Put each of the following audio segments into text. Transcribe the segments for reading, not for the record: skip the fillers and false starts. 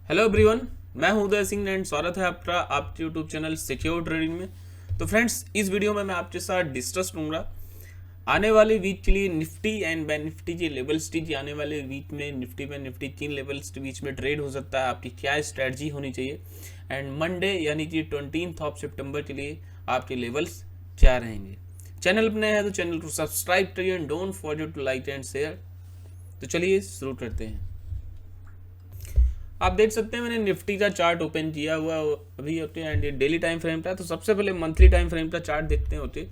Hello everyone, मैं हूं Uday Singh and स्वागत है आपका आपके यूट्यूब चैनल सिक्योर ट्रेडिंग में। तो फ्रेंड्स, इस वीडियो में मैं आपके साथ डिस्कस करूंगा आने वाले वीक के लिए निफ्टी एंड बैंक निफ्टी के लेवल्स की। आने वाले वीक में निफ्टी बैंक निफ्टी 3 लेवल्स के बीच में ट्रेड हो सकता है, आपकी क्या स्ट्रैटेजी होनी चाहिए एंड मंडे यानी कि 20 सितंबर के लिए आपके लेवल्स क्या रहेंगे। चैनल पर नए हैं तो चैनल को सब्सक्राइब करिए and don't forget to like and share. तो चलिए शुरू करते हैं। आप देख सकते हैं मैंने निफ्टी का चार्ट ओपन किया हुआ अभी होते हैं एंड ये डेली टाइम फ्रेम का। तो सबसे पहले मंथली टाइम फ्रेम का चार्ट देखते होते।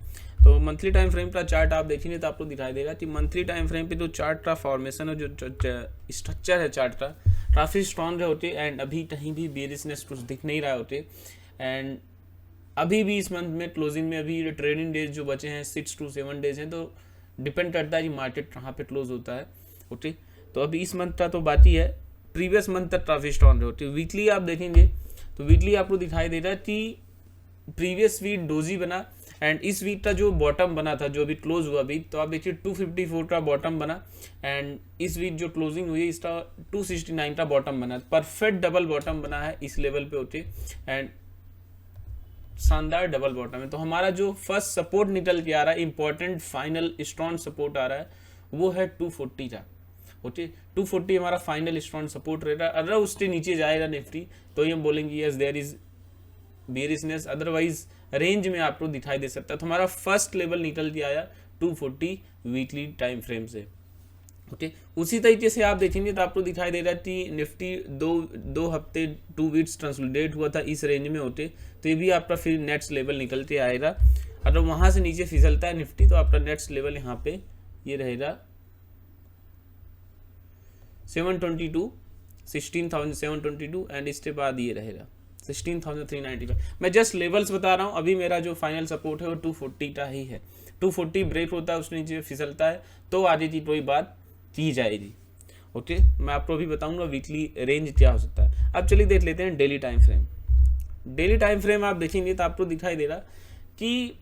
तो मंथली टाइम फ्रेम का चार्ट आप देखेंगे तो आपको दिखाई देगा कि मंथली टाइम फ्रेम पे जो चार्ट का फॉर्मेशन है, जो स्ट्रक्चर है चार्ट का, काफ़ी स्ट्रॉन्ग होते एंड अभी कहीं भी बेरिशनेस कुछ दिख नहीं रहा होते। एंड अभी भी इस मंथ में क्लोजिंग में अभी ट्रेडिंग डेज जो बचे हैं 6 to 7 डेज हैं, तो डिपेंड करता है कि मार्केट कहाँ पे क्लोज होता है। ओके, तो अभी इस मंथ का तो बाकी है, प्रीवियस मंथ तक काफ़ी स्ट्रॉन्ग होती है। वीकली आप देखेंगे तो वीकली आपको दिखाई दे रहा है कि प्रीवियस वीक डोजी बना एंड इस वीक का जो बॉटम बना था, जो अभी क्लोज हुआ वीक, तो आप देखिए 254 का बॉटम बना एंड इस वीक जो क्लोजिंग हुई इसका 269 का बॉटम बना। परफेक्ट डबल बॉटम बना है इस लेवल पे होते एंड शानदार डबल बॉटम है। तो हमारा जो फर्स्ट सपोर्ट निकल के आ रहा है, इंपॉर्टेंट फाइनल स्ट्रॉन्ग सपोर्ट आ रहा है, वो है 240 का। ओके, 240 हमारा फाइनल स्ट्रॉन्ग सपोर्ट रहेगा। अगर उसके नीचे जाएगा निफ्टी तो ये बोलेंगे yes there is bearishness, otherwise range में आपको दिखाई दे सकता है। तो हमारा फर्स्ट लेवल निकल के आया 240 वीकली टाइम फ्रेम से। ओके, उसी तरीके से आप देखेंगे तो आपको दिखाई दे रहा है कि निफ्टी दो हफ्ते 2 वीक्स ट्रांसलेट हुआ था इस रेंज में होते, तो ये भी आपका फिर नेक्स्ट लेवल निकल के आएगा। अगर वहां से नीचे फिसलता है निफ्टी तो आपका नेक्स्ट लेवल यहाँ पे ये रहेगा 722, 16,722 एंड इसके बाद ये रहेगा 16,395। मैं जस्ट लेवल्स बता रहा हूँ। अभी मेरा जो फाइनल सपोर्ट है वो 240 का ही है। 240 ब्रेक होता है, उसके नीचे फिसलता है तो आगे की कोई बात की जाएगी। ओके, मैं आपको अभी बताऊंगा वीकली रेंज क्या हो सकता है। अब चलिए देख लेते हैं daily time frame. Daily time frame आप देखेंगे तो आपको दिखाई दे रहा कि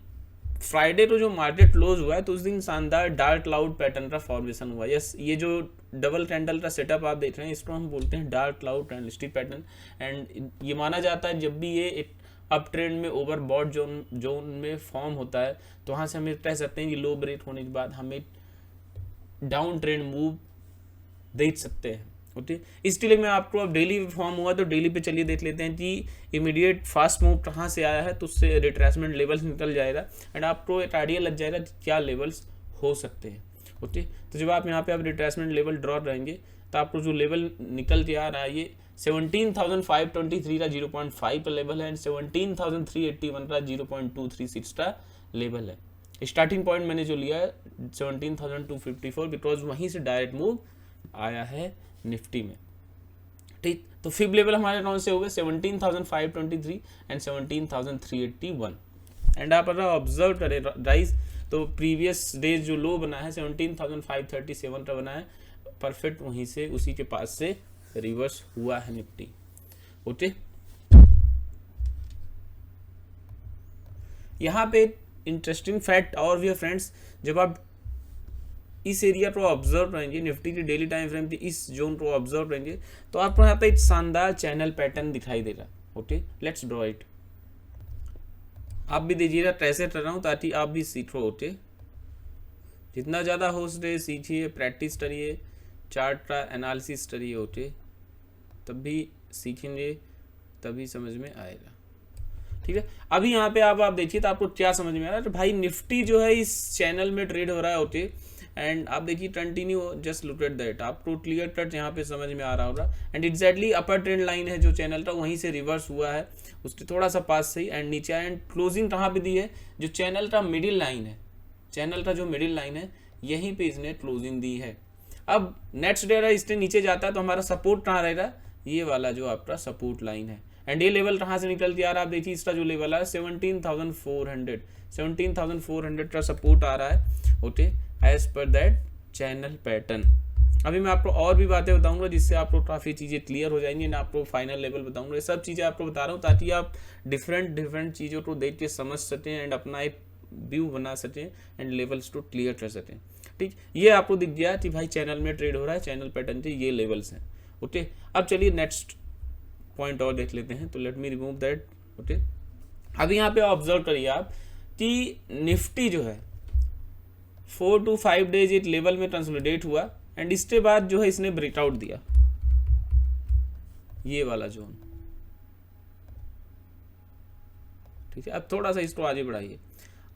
फ्राइडे को जो मार्केट क्लोज हुआ है तो उस दिन शानदार डार्क क्लाउड पैटर्न का फॉर्मेशन हुआ। यस, ये जो डबल कैंडल का सेटअप आप देख रहे हैं इसको हम बोलते हैं dark cloud candlestick pattern and ये माना जाता है जब भी ये अप ट्रेंड में ओवरबॉट जोन में फॉर्म होता है तो वहाँ से हमें कह सकते हैं कि लो ब्रेक होने के बाद हमें डाउन ट्रेंड मूव देख सकते हैं। ओके, इसके लिए मैं आपको अब डेली फॉर्म हुआ तो डेली पे चलिए देख लेते हैं कि इमीडिएट फास्ट मूव कहाँ से आया है, तो उससे रिट्रेसमेंट लेवल्स निकल जाएगा एंड आपको एक आइडिया लग जाएगा कि क्या लेवल्स हो सकते हैं। ओके, तो जब आप यहाँ पे आप रिट्रेसमेंट लेवल ड्रॉ रहेंगे तो आपको जो लेवल निकल के आ रहा है ये 17,523 का 0.5 का लेवल है एंड 17,381 का 0.236 का लेवल है। स्टार्टिंग पॉइंट मैंने जो लिया है 17,254 बिकॉज वहीं से डायरेक्ट मूव आया है निफ्टी में। ठीक, तो फिफ्थ लेवल हमारे कौन से हो गए 17,523 एंड 17,381 एंड आप अगर ऑब्जर्व करें राइज तो प्रीवियस डेज जो लो बना है 17,537 का बना है, परफेक्ट वहीं से उसी के पास से रिवर्स हुआ है निफ्टी। ओके, यहाँ पे इंटरेस्टिंग फैक्ट और भी है फ्रेंड्स, जब आप इस एरिया को ऑब्जर्व रहेंगे, निफ्टी की डेली टाइम फ्रेम की इस जोन को ऑब्जर्व रहेंगे तो आपको यहाँ पे एक शानदार चैनल पैटर्न दिखाई देगा। Okay, let's draw it. आप भी दीजिएगा, कैसे कर रहा हूँ ताकि आप भी सीखो। ओके, जितना ज़्यादा हो सके सीखिए, प्रैक्टिस करिए, चार्ट का एनालिसिस करिए। ओके, तब भी सीखेंगे, तभी समझ में आएगा। ठीक है, अभी यहाँ पे आप देखिए तो आपको क्या समझ में आ रहा है। तो भाई निफ्टी जो है इस चैनल में ट्रेड हो रहा है। ओके, एंड आप देखिए continue, just look at that, आपको क्लियर कट यहाँ पे समझ में आ रहा होगा and exactly upper trend line है जो चैनल का, वहीं से रिवर्स हुआ है उसके थोड़ा सा पास से ही एंड नीचे एंड क्लोजिंग कहाँ पे दी है, जो चैनल का मिडिल लाइन है, चैनल का जो मिडिल लाइन है यहीं पे इसने क्लोजिंग दी है। अब नेक्स्ट डे इससे नीचे जाता है तो हमारा सपोर्ट कहाँ रहेगा, ये वाला जो आपका सपोर्ट लाइन है एंड ये लेवल कहाँ से निकल के आ रहा है, आप देखिए इसका जो लेवल है 17,400 का सपोर्ट आ रहा है। Okay, as per that channel pattern. अभी मैं आपको और भी बातें बताऊंगा जिससे आपको काफ़ी चीज़ें क्लियर हो जाएंगी ना, आपको फाइनल लेवल बताऊंगा। ये सब चीज़ें आपको बता रहा हूँ ताकि आप डिफरेंट चीज़ों को देख के समझ सकें एंड अपना एक व्यू बना सकें एंड लेवल्स को क्लियर कर सकें। ठीक, ये आपको दिख गया कि भाई चैनल में ट्रेड हो रहा है, चैनल पैटर्न के ये लेवल्स हैं। ओके, अब चलिए नेक्स्ट पॉइंट और देख लेते हैं, तो let me remove that. Okay, अब यहाँ पे ऑब्जर्व करिए आप कि निफ्टी जो है 4 to 5 डेज एक लेवल में कंसोलिडेट हुआ एंड इसके बाद जो है इसने ब्रेकआउट दिया, ये वाला जोन। ठीक है, अब थोड़ा सा इसको आगे बढ़ाइए।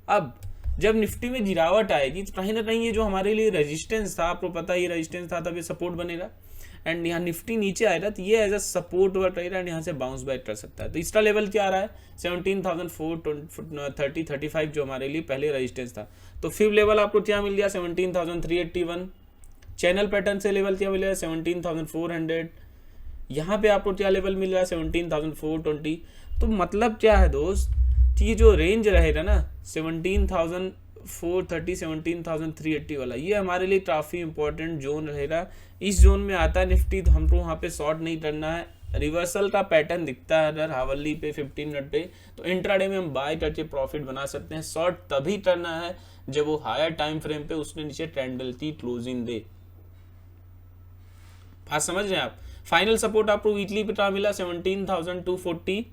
अब जब निफ्टी में गिरावट आएगी तो कहीं ना कहीं ये जो हमारे लिए रेजिस्टेंस था, आपको पता है ये रेजिस्टेंस था, तब ये सपोर्ट बनेगा एंड यहाँ निफ्टी नीचे आएगा तो ये एज अ सपोर्ट वर्क रहेगा एंड यहाँ से बाउंस बैक कर सकता है। तो इसका लेवल क्या आ रहा है 17,430-35 जो हमारे लिए पहले रेजिस्टेंस था। तो फिर लेवल आपको क्या मिल गया 17,381। चैनल पैटर्न से लेवल क्या मिल रहा है 17,400। यहाँ पे आपको क्या लेवल मिल रहा है 17,420। तो मतलब क्या है दोस्त कि ये जो रेंज रहेगा ना 17,430 17,380 वाला, ये हमारे लिए काफ़ी इंपॉर्टेंट जोन रहेगा। इस जोन में आता है निफ्टी तो हमको वहाँ पे शॉर्ट नहीं करना है। रिवर्सल का पैटर्न दिखता है अगर हावरली पे 15 मिनट पे, तो इंट्राडे में हम बाय करके प्रॉफिट बना सकते हैं। शॉर्ट तभी करना है जब वो हायर टाइम फ्रेम पे उसने नीचे कैंडल की क्लोजिंग दे। बात समझ रहे हैं आप। फाइनल सपोर्ट आपको वीकली पे क्या मिला 17,240।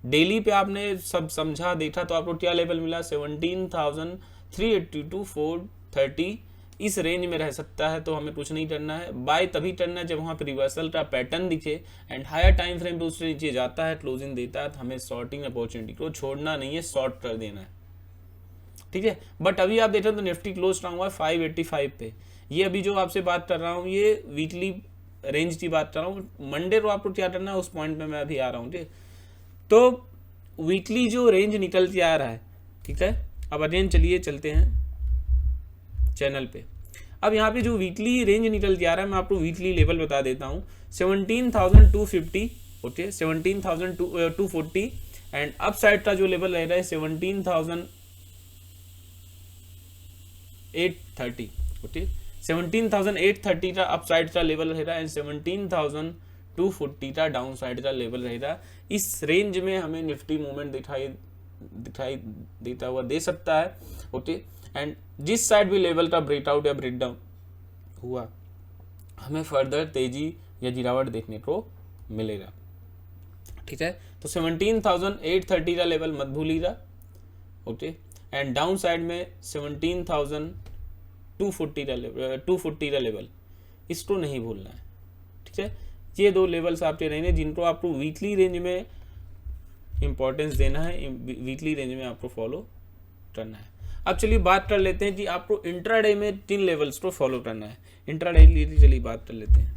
डेली पे आपने सब समझा देखा तो आपको क्या लेवल मिला 17,380 to 430। इस रेंज में रह सकता है तो हमें कुछ नहीं करना है। बाय तभी करना है जब वहाँ पे रिवर्सल का पैटर्न दिखे एंड हायर टाइम फ्रेम पे उससे नीचे जाता है, क्लोजिंग देता है, तो हमें शॉर्टिंग अपॉर्चुनिटी को छोड़ना नहीं है, शॉर्ट कर देना है। ठीक है, बट अभी आप देखें तो निफ्टी क्लोज रहा हुआ है 585 पे। ये अभी जो आपसे बात कर रहा हूँ ये वीकली रेंज की बात कर रहा हूँ। मंडे को आपको क्या करना है उस पॉइंट में मैं अभी आ रहा हूँ। ठीक, तो वीकली जो रेंज निकल के आ रहा है, ठीक है। अब अगेन चलिए चलते हैं चैनल पे। अब यहाँ पे जो वीकली रेंज निकल के आ रहा है मैं आपको वीकली लेवल बता देता हूँ 17,250। ओके, 17,240 एंड अप साइड का जो लेवल रह रहा है 17,830। ओके, 17,830 का अप साइड का लेवल रह रहा है एंड 17,240 का डाउन साइड का लेवल रहेगा। इस रेंज में हमें निफ्टी मूवमेंट दिखाई देता हुआ दे सकता है। ओके, एंड जिस साइड भी लेवल का ब्रेकआउट या ब्रेकडाउन हुआ हमें फर्दर तेजी या गिरावट देखने को मिलेगा। ठीक है, तो 17,830 का लेवल मत भूलिएगा। ओके, एंड डाउन साइड में 17,240 का लेवल, इसको नहीं भूलना है। ठीक है, ये दो लेवल्स आपके रहेंगे जिनको आपको वीकली रेंज में इंपॉर्टेंस देना है, वीकली रेंज में आपको फॉलो करना है। अब चलिए बात कर लेते हैं कि आपको इंट्राडे में 3 लेवल्स को फॉलो करना है। इंट्राडे की चलिए बात कर लेते हैं।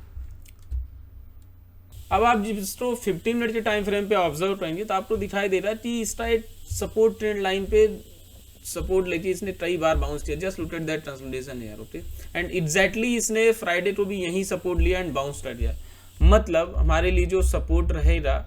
अब आप जिसको 15 मिनट के टाइम फ्रेम पे ऑब्जर्व करेंगे तो आपको दिखाई दे रहा है कि इसका एक सपोर्ट ट्रेंड लाइन पे सपोर्ट लेके इसने कई बार बाउंस किया। Just look at that translation यार। ओके, एंड एग्जैक्टली इसने फ्राइडे को भी यही सपोर्ट लिया एंड बाउंस कर दिया। मतलब हमारे लिए जो सपोर्ट रहेगा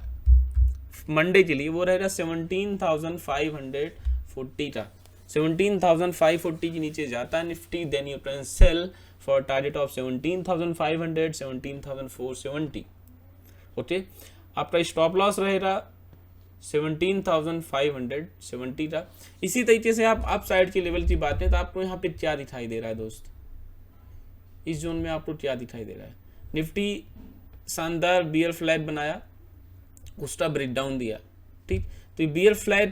मंडे के लिए वो रहेगा 17,540 का। 17,540 के नीचे जाता है Nifty, then you can sell for target of 17,500 17,470। Okay, आपका स्टॉप लॉस रहेगा 17,570 का। इसी तरीके से आप अप साइड के लेवल की बात है तो आपको यहाँ पे क्या दिखाई दे रहा है दोस्त, इस जोन में आपको क्या दिखाई दे रहा है। निफ्टी शानदार बियर फ्लैग बनाया, उसका ब्रेकडाउन दिया। ठीक, तो बियर फ्लैग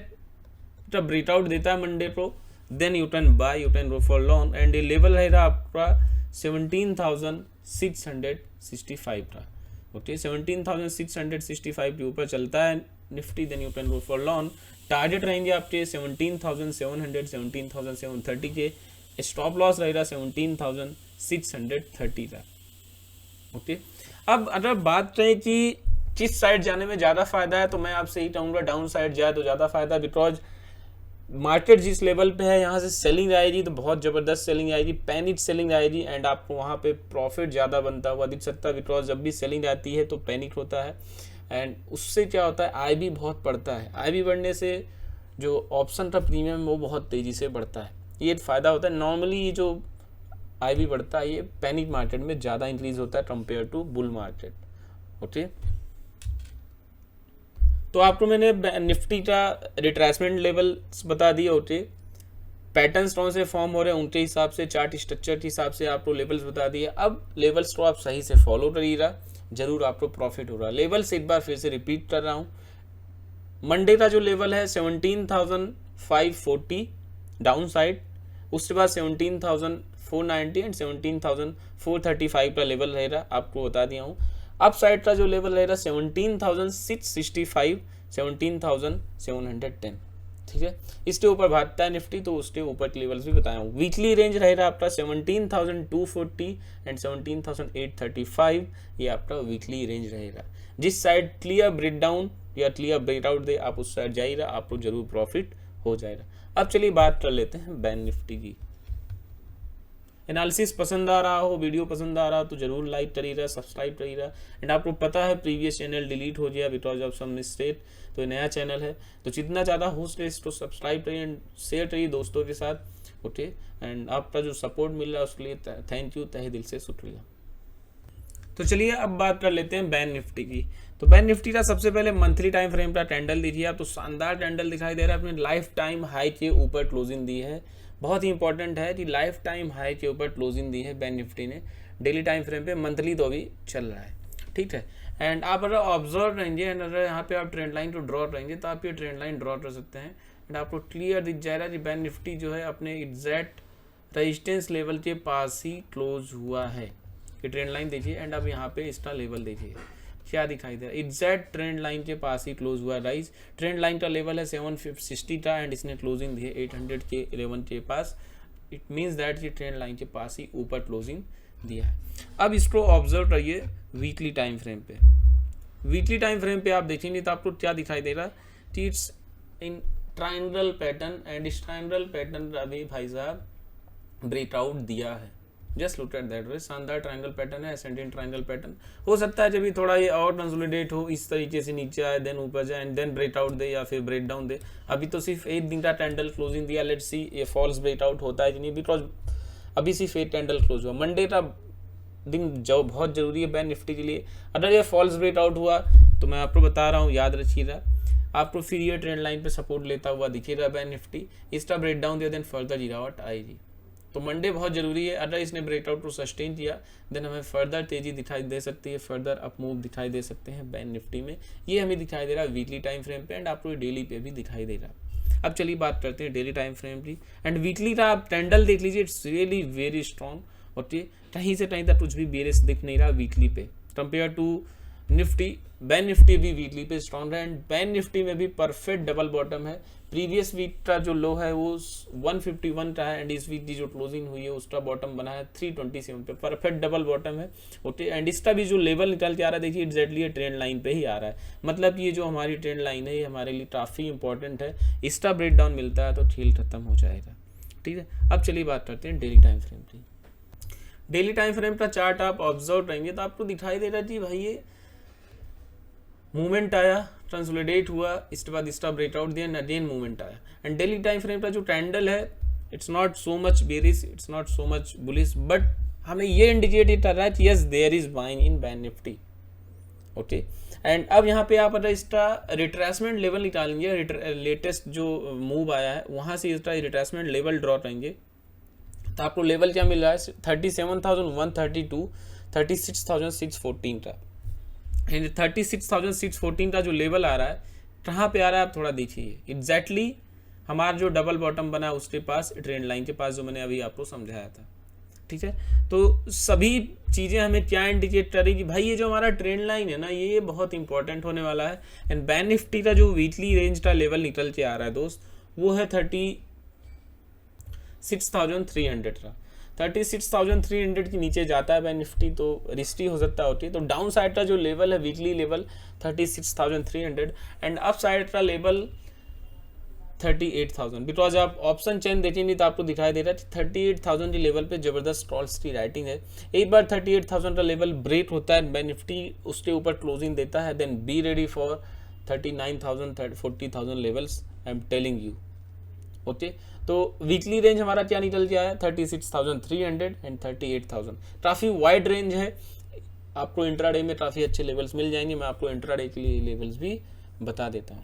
का ब्रेकआउट देता है मंडे को, then you can buy, you can go for long and ये लेवल रहेगा आपका 17,665 का। ओके, 17,665 के ऊपर चलता है Nifty, then you can go for long. Target रहेंगे आपके 17,700 17,730 के। स्टॉप लॉस रहेगा 17,630 का। ओके, अब अगर बात करें कि किस साइड जाने में ज़्यादा फायदा है तो मैं आपसे ही कहूँगा डाउन साइड जाए तो ज़्यादा फायदा, बिकॉज मार्केट जिस लेवल पे है यहाँ से सेलिंग आएगी तो बहुत ज़बरदस्त सेलिंग आएगी, पैनिक सेलिंग आएगी एंड आपको वहाँ पे प्रॉफिट ज़्यादा बनता हुआ दिख सकता है। बिकॉज जब भी सेलिंग आती है तो पैनिक होता है एंड उससे क्या होता है आई भी बहुत बढ़ता है। आई भी बढ़ने से जो ऑप्शन का प्रीमियम वो बहुत तेज़ी से बढ़ता है, ये फ़ायदा होता है। नॉर्मली ये जो आई भी बढ़ता है ये पैनिक मार्केट में ज़्यादा इंक्रीज होता है compare to bull market. Okay, तो आपको मैंने निफ्टी का रिट्रेसमेंट लेवल बता दिए। ओके, पैटर्न्स कौन से फॉर्म हो रहे हैं उनके हिसाब से, चार्ट स्ट्रक्चर के हिसाब से आपको लेवल्स बता दिए। अब लेवल्स को आप सही से फॉलो करिएगा। जरूर आपको प्रॉफिट हो रहा है। लेवल्स एक बार फिर से रिपीट कर रहा हूँ, मंडे का जो लेवल है 17,540 डाउन साइड, उसके बाद 17,490 एंड 17,435 का लेवल रहेगा, आपको बता दिया हूँ। अप साइड का जो लेवल रहेगा 17,665, 17,710, ठीक है। इसके ऊपर भागता है निफ्टी, तो उसके ऊपर के लेवल्स भी बताया हूँ। वीकली रेंज रहेगा आपका 17,240 एंड 17,835, ये आपका वीकली रेंज रहेगा। जिस साइड क्लियर ब्रेकडाउन या क्लियर ब्रेकआउट दे आप उस साइड जाइएगा, आपको जरूर प्रॉफिट हो जाएगा। अब चलिए बात कर लेते हैं बैंक निफ्टी की। एनालिसिस पसंद आ रहा हो, वीडियो पसंद आ रहा हो तो जरूर लाइक करिएगा, सब्सक्राइब करिएगा। एंड आपको पता है प्रीवियस चैनल डिलीट हो गया बिकॉज ऑफ सम मिस्टेक, तो नया चैनल है, तो जितना ज़्यादा हो सके इसको सब्सक्राइब करिए एंड शेयर करिए दोस्तों के साथ, ओके। एंड आपका जो सपोर्ट मिल रहा है उसके लिए थैंक यू, तहे दिल से शुक्रिया। तो चलिए अब बात कर लेते हैं बैंक निफ्टी की। तो बैंक निफ्टी का सबसे पहले मंथली टाइम फ्रेम का कैंडल दीजिए आप, तो शानदार कैंडल दिखाई दे रहा है, अपने लाइफ टाइम हाई के ऊपर क्लोजिंग दी है। बहुत ही इंपॉर्टेंट है कि लाइफ टाइम हाई के ऊपर क्लोजिंग दी है बैंक निफ्टी ने डेली टाइम फ्रेम पे, मंथली तो अभी चल रहा है, ठीक है। एंड आप अगर ऑब्जर्व रहेंगे एंड अगर यहाँ पे आप ट्रेंड लाइन को ड्रॉ करेंगे तो आप ये ट्रेंड लाइन ड्रॉ कर सकते हैं एंड आपको क्लियर दिख जाएगा कि बैंक निफ्टी जो है अपने एग्जैक्ट रेजिस्टेंस लेवल के पास ही क्लोज हुआ है। ये ट्रेंड लाइन देखिए एंड अब यहाँ पे इसका लेवल देखिए क्या दिखाई दे रहा है, एग्जैक्ट ट्रेंड लाइन के पास ही क्लोज हुआ है। राइज ट्रेंड लाइन का लेवल है 760 का एंड इसने क्लोजिंग दी है 800 के 11 के पास। इट मीन्स दैट ये ट्रेंड लाइन के पास ही ऊपर क्लोजिंग दिया है। अब इसको ऑब्जर्व करिए वीकली टाइम फ्रेम पे। वीकली टाइम फ्रेम पे आप देखेंगे तो आपको क्या दिखाई दे रहा है, it's in triangle pattern and इस ट्रायंगल पैटर्न अभी भाई साहब ब्रेकआउट दिया है। जस्ट लुक एट दैट, शानदार ट्रायंगल पैटर्न है, एसेंडेंट ट्रायंगल पैटर्न। हो सकता है जब भी थोड़ा ये और कंसोलिडेट हो, इस तरीके से नीचे आए देन ऊपर जाए एंड देन ब्रेकआउट दे या फिर ब्रेक डाउन दे। अभी तो सिर्फ एक दिन का कैंडल क्लोजिंग दिया, लेट्स सी ये फॉल्स ब्रेकआउट होता है कि नहीं, बिकॉज अभी सिर्फ एक कैंडल क्लोज हुआ। मंडे का दिन जो बहुत जरूरी है बैंक निफ्टी के लिए। अगर ये फॉल्स ब्रेकआउट हुआ तो मैं आपको बता रहा हूँ, याद रखिएगा, आपको फिर ये ट्रेंड लाइन पे सपोर्ट लेता हुआ दिखेगा बैंक निफ्टी। इसका ब्रेक डाउन दिया देन फर्दर गिरावट आएगी। तो मंडे बहुत जरूरी है, अगर इसने ब्रेकआउट को सस्टेन किया देन हमें फर्दर तेजी दिखाई दे सकती है, फर्दर अप मूव दिखाई दे सकते हैं बैंक निफ्टी में। ये हमें दिखाई दे रहा है वीकली टाइम फ्रेम पे एंड आपको डेली पे भी दिखाई दे रहा है। अब चलिए बात करते हैं डेली टाइम फ्रेम की एंड वीकली का आप कैंडल देख लीजिए, it's really very strong. Okay, कहीं से कहीं तक कुछ भी बेरिश दिख नहीं रहा वीकली पे compare to Nifty. Bank Nifty भी वीकली पे स्ट्रॉन्ग है एंड बैंक निफ्टी में भी परफेक्ट डबल बॉटम है। प्रीवियस वीक का जो लो है वो 151 का है एंड इस वीक की जो क्लोजिंग हुई है उसका बॉटम बना है 327 पे, परफेक्ट डबल बॉटम है। ओके, एंड इसका भी जो लेवल निकल के आ रहा है देखिए एग्जैक्टली ट्रेंड लाइन पे ही आ रहा है। मतलब ये जो हमारी ट्रेंड लाइन है ये हमारे लिए काफ़ी इंपॉर्टेंट है, इसका ब्रेक डाउन मिलता है तो खेल खत्म हो जाएगा, ठीक है। अब चलिए बात करते हैं डेली टाइम फ्रेम की। डेली टाइम फ्रेम का चार्ट आप ऑब्जर्व करेंगे तो आपको दिखाई दे रहा है कि भाई ये मूवमेंट आया, कंसोलिडेट हुआ, इसके बाद इसका ब्रेकआउट दिया एंड अगेन मूवमेंट आया। एंड डेली टाइम फ्रेम का जो कैंडल है it's not so much bearish, it's not so much bullish, but हमें ये इंडिकेट कर रहा है कि yes there is buying in bank Nifty. Okay, and अब यहाँ पे आप अगर इसका रिट्रेसमेंट लेवल निकालेंगे, लेटेस्ट जो मूव आया है वहाँ से इसका रिट्रेसमेंट लेवल ड्रॉ करेंगे तो आपको लेवल क्या मिल रहा है 37,132, 36,614 का। 36,614 का जो लेवल आ रहा है कहाँ पे आ रहा है आप थोड़ा देखिए। एग्जैक्टली हमारा जो डबल बॉटम बना है उसके पास, ट्रेंड लाइन के पास, जो मैंने अभी आपको समझाया था, ठीक है। तो सभी चीज़ें हमें क्या इंडिकेट करेगी भाई, ये जो हमारा ट्रेंड लाइन है ना ये बहुत इंपॉर्टेंट होने वाला है। एंड बैंक निफ्टी का जो वीकली रेंज का लेवल निकल के आ रहा है दोस्त वो है 36,300 का। 36,300 के नीचे जाता है बैंक निफ्टी तो रिस्की हो सकता होती है। तो डाउन साइड का जो लेवल है weekly level 36,300 and up side का लेवल 38,000। बिकॉज आप ऑप्शन चेन देखेंगे तो आपको दिखाई दे रहा है 38,000 के लेवल पे जबरदस्त कॉल्स की राइटिंग है। एक बार 38,000 का लेवल ब्रेक होता है बैंक निफ्टी उसके ऊपर क्लोजिंग देता है, then be ready for 39,000 40,000 levels, I am telling you. Okay, तो वीकली रेंज हमारा क्या निकल गया है 36,300 एंड 38,000। काफ़ी वाइड रेंज है, आपको इंट्राडे में काफ़ी अच्छे लेवल्स मिल जाएंगे। मैं आपको इंट्राडे के लिए लेवल्स भी बता देता हूँ।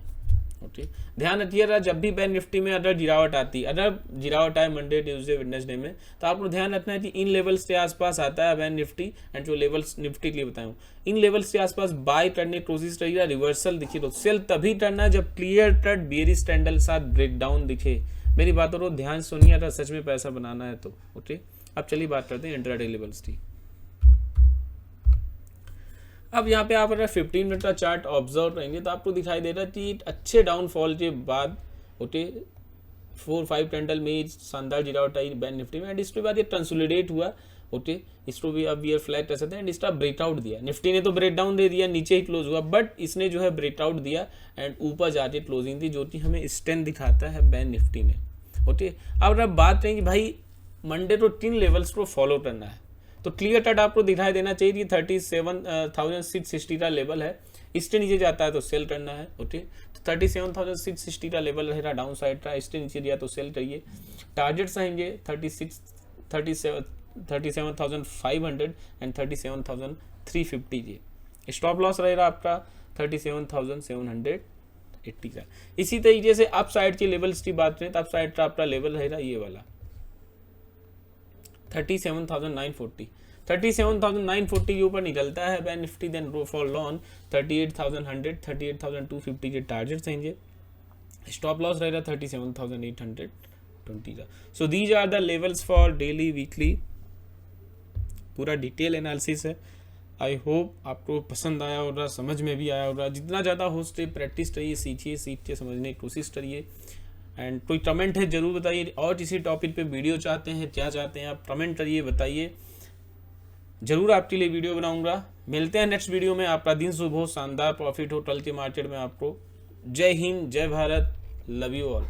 ओके, ध्यान रखिएगा जब भी बैंक निफ्टी में अगर गिरावट आती है, अगर गिरावट आए मंडे ट्यूसडे वेडनेसडे में, तो आपको ध्यान रखना है कि इन लेवल्स के आसपास आता है बैंक निफ्टी, एंड जो लेवल्स निफ्टी के लिए बताऊँ, इन लेवल्स के आसपास बाय करने की कोशिश करिएगा। रिवर्सल दिखे तो सेल तभी करना है जब क्लियर कट बेयरिश कैंडल साथ ब्रेकडाउन दिखे। मेरी बातों को ध्यान सुनिए अगर सच में पैसा बनाना है तो। ओके, अब चलिए बात करते हैं इंट्राडे लेवल्स की। अब यहाँ पे आप अगर 15 मिनट का चार्ट ऑब्जर्व करेंगे तो आपको दिखाई दे रहा है कि अच्छे डाउनफॉल के बाद ओके 4-5 कैंडल में शानदार गिरावट आई बैंक निफ्टी में, एंड इसके बाद ये कंसोलिडेट हुआ। ओके, इसको भी अब ये फ्लैट कर सकते हैं, एंड इसका ब्रेकआउट दिया। निफ्टी ने तो ब्रेकडाउन दे दिया, नीचे ही क्लोज हुआ, बट इसने जो है ब्रेकआउट दिया एंड ऊपर जाके क्लोजिंग थी, जो कि हमें स्ट्रेंथ दिखाता है बैंक निफ्टी में। ओके, अब अगर बात करें कि भाई मंडे को 3 लेवल्स को फॉलो करना है, तो क्लियर कट आपको दिखाई देना चाहिए कि 37,660 का लेवल है, इसके नीचे जाता है तो सेल करना है। ओके, तो 37,660 का लेवल रहेगा डाउन साइड का, इसके नीचे दिया तो सेल करिए। टारगेट्स आएंगे 37,500 एंड 37,350 के। स्टॉप लॉस रहेगा आपका 37,780 का। इसी तरीके से अप साइड के लेवल्स की बात करें तो अप साइड का आपका लेवल रहेगा ये वाला 37,940। 37,940 के ऊपर निकलता है bank Nifty, then go for long 38,100, 38,250 के टारगेट्स रहेंगे। स्टॉप लॉस रहेगा 37,820 का। So these are the levels for daily weekly, पूरा डिटेल एनालिसिस है। आई होप आपको पसंद आया होगा, समझ में भी आया होगा। जितना ज़्यादा हो सके प्रैक्टिस करिए, सीखिए, सीख के समझने की कोशिश करिए। एंड कोई कमेंट है जरूर बताइए, और किसी टॉपिक पे वीडियो चाहते हैं, क्या चाहते हैं आप कमेंट करिए, बताइए, जरूर आपके लिए वीडियो बनाऊंगा। मिलते हैं नेक्स्ट वीडियो में। आपका दिन शुभ हो, शानदार प्रॉफिट हो कल के मार्केट में आपको। जय हिंद, जय भारत, लव यू ऑल।